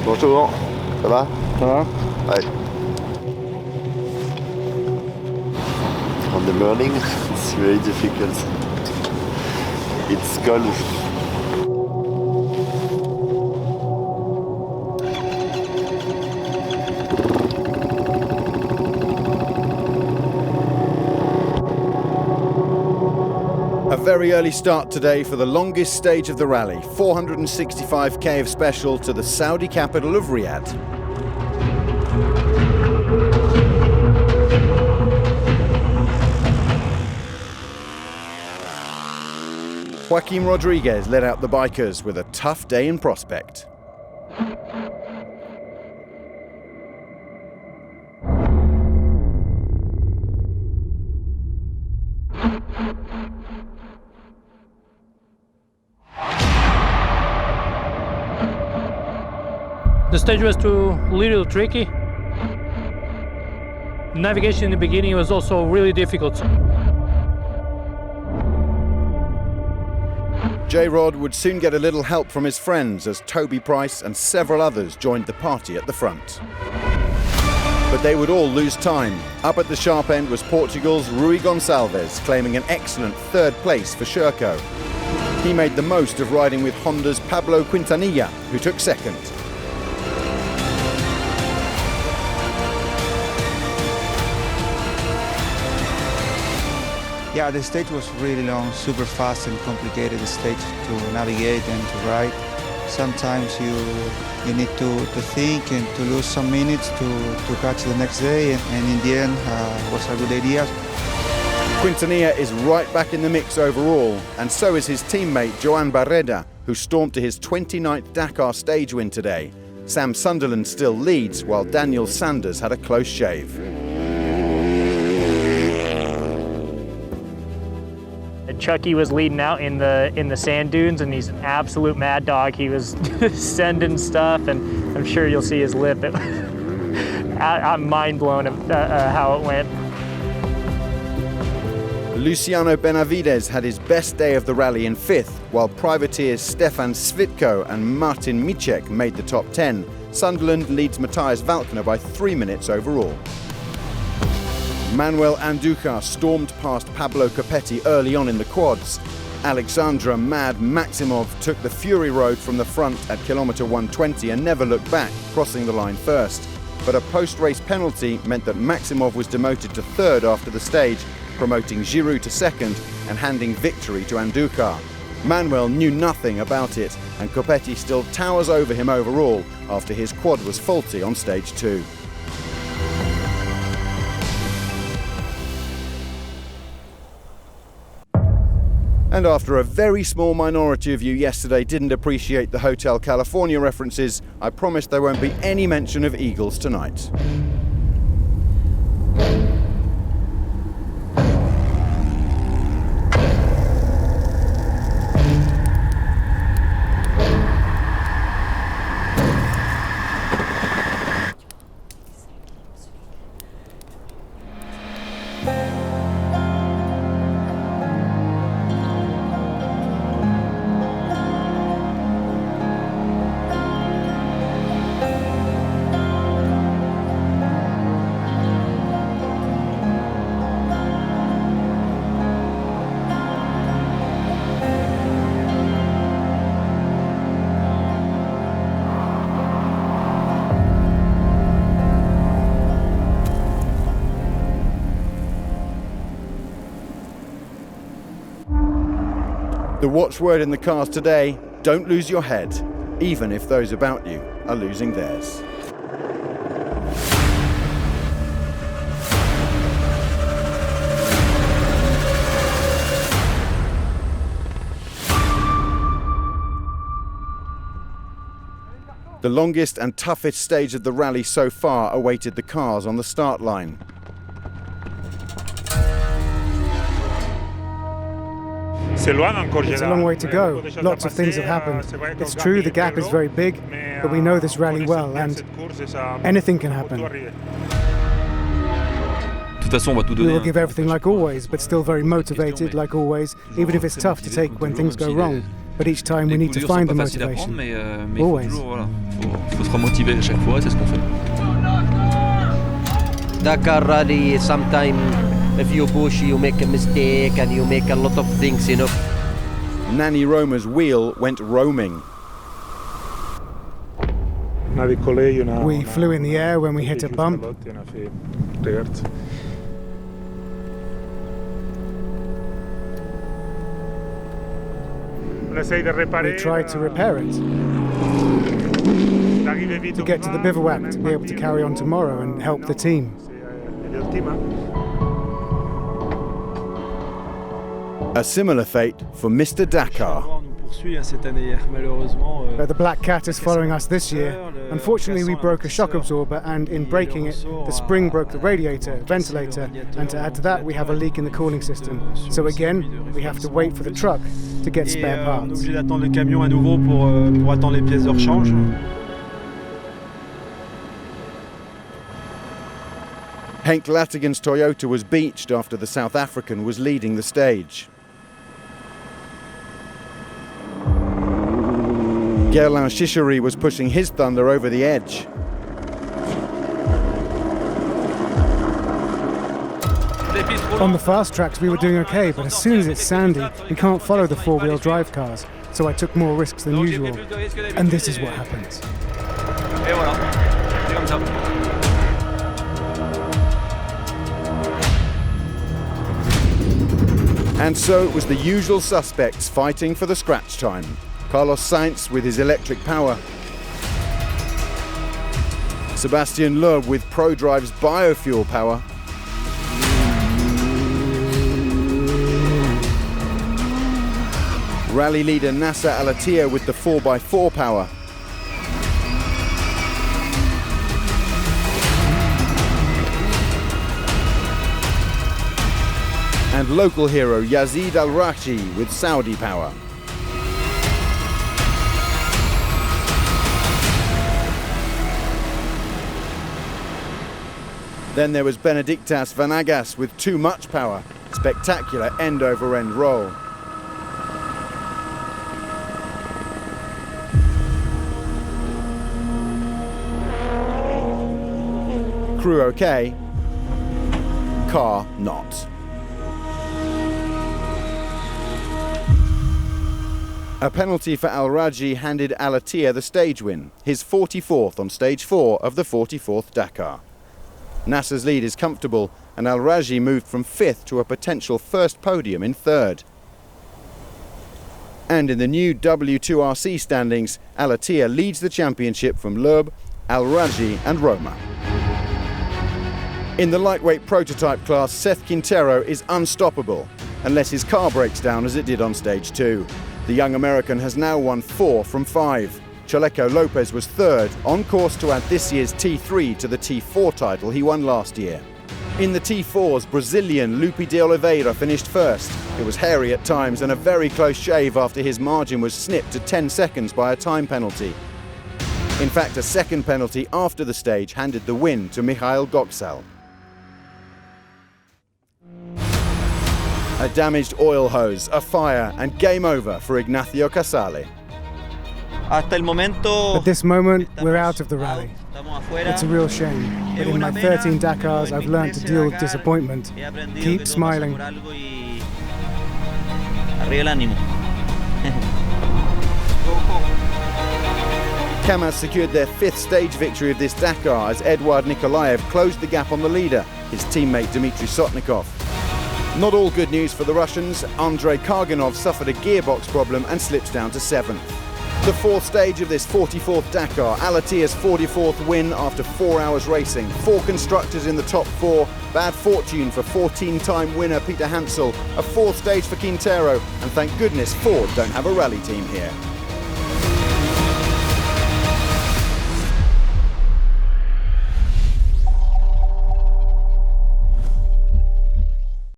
Bonjour, ça va? Ça va? Ouais. On the morning, it's very difficult. It's cold. A very early start today for the longest stage of the rally, 465k of special to the Saudi capital of Riyadh. Joaquim Rodriguez led out the bikers with a tough day in prospect. The stage was too little tricky. Navigation in the beginning was also really difficult. J-Rod would soon get a little help from his friends as Toby Price and several others joined the party at the front. But they would all lose time. Up at the sharp end was Portugal's Rui Gonçalves, claiming an excellent third place for Sherco. He made the most of riding with Honda's Pablo Quintanilla, who took second. Yeah, the stage was really long, super fast and complicated stage to navigate and to ride. Sometimes you need to think and to lose some minutes to catch the next day, and in the end was a good idea. Quintanilla is right back in the mix overall, and so is his teammate Joan Barreda, who stormed to his 29th Dakar stage win today. Sam Sunderland still leads, while Daniel Sanders had a close shave. Chucky was leading out in the sand dunes, and he's an absolute mad dog. He was sending stuff, and I'm sure you'll see his lip. I'm mind blown at how it went. Luciano Benavides had his best day of the rally in 5th, while privateers Stefan Svitko and Martin Micek made the top 10. Sunderland leads Matthias Valkner by 3 minutes overall. Manuel Andújar stormed past Pablo Copetti early on in the quads. Alexandra Mad Maximov took the Fury Road from the front at kilometre 120 and never looked back, crossing the line first. But a post-race penalty meant that Maximov was demoted to 3rd after the stage, promoting Giroud to 2nd and handing victory to Andújar. Manuel knew nothing about it, and Copetti still towers over him overall after his quad was faulty on stage 2. And after a very small minority of you yesterday didn't appreciate the Hotel California references, I promise there won't be any mention of eagles tonight. The watchword in the cars today, don't lose your head, even if those about you are losing theirs. The longest and toughest stage of the rally so far awaited the cars on the start line. It's a long way to go. Lots of things have happened. It's true the gap is very big, but we know this rally well, and anything can happen. We will give everything like always, but still very motivated like always, even if it's tough to take when things go wrong. But each time we need to find the motivation. Always. faut se remotiver à chaque fois, c'est ce qu'on fait. Dakar rally, sometimes if you push, you make a mistake and you make a lot of things, you know. Nanny Roma's wheel went roaming. We flew in the air when we hit a bump. We tried to repair it, to get to the bivouac, to be able to carry on tomorrow and help the team. A similar fate for Mr. Dakar. But the Black Cat is following us this year. Unfortunately, we broke a shock absorber, and in breaking it, the spring broke the radiator, ventilator, and to add to that, we have a leak in the cooling system. So again, we have to wait for the truck to get spare parts. Henk Lattigan's Toyota was beached after the South African was leading the stage. Gerlin Chichery was pushing his Thunder over the edge. On the fast tracks we were doing okay, but as soon as it's sandy, we can't follow the four-wheel drive cars, so I took more risks than usual. And this is what happens. And so it was the usual suspects fighting for the scratch time. Carlos Sainz with his electric power. Sebastian Loeb with ProDrive's biofuel power. Rally leader Nasser Al-Attiyah with the 4x4 power. And local hero Yazid Al-Rashi with Saudi power. Then there was Benedictas Vanagas with too much power. Spectacular end-over-end roll. Crew okay, car not. A penalty for Al-Raji handed Al-Attiyah the stage win, his 44th on stage 4 of the 44th Dakar. Nasser's lead is comfortable, and Al-Raji moved from 5th to a potential first podium in 3rd. And in the new W2RC standings, Al-Attiyah leads the championship from Loeb, Al-Raji and Roma. In the lightweight prototype class, Seth Quintero is unstoppable, unless his car breaks down as it did on stage 2. The young American has now won 4 from 5. Chaleco Lopez was 3rd, on course to add this year's T3 to the T4 title he won last year. In the T4s, Brazilian Lupe de Oliveira finished 1st. It was hairy at times and a very close shave after his margin was snipped to 10 seconds by a time penalty. In fact, a second penalty after the stage handed the win to Michael Goxal. A damaged oil hose, a fire, and game over for Ignacio Casale. At this moment, we're out of the rally. It's a real shame, but in my 13 Dakars, I've learned to deal with disappointment. Keep smiling. Kamaz secured their 5th stage victory of this Dakar as Eduard Nikolaev closed the gap on the leader, his teammate Dmitry Sotnikov. Not all good news for the Russians. Andrei Karganov suffered a gearbox problem and slips down to 7th. The 4th stage of this 44th Dakar, Al-Attiyah's 44th win after 4 hours racing. 4 constructors in the top 4. Bad fortune for 14-time winner Peter Hansel. A 4th stage for Quintero, and thank goodness Ford don't have a rally team here.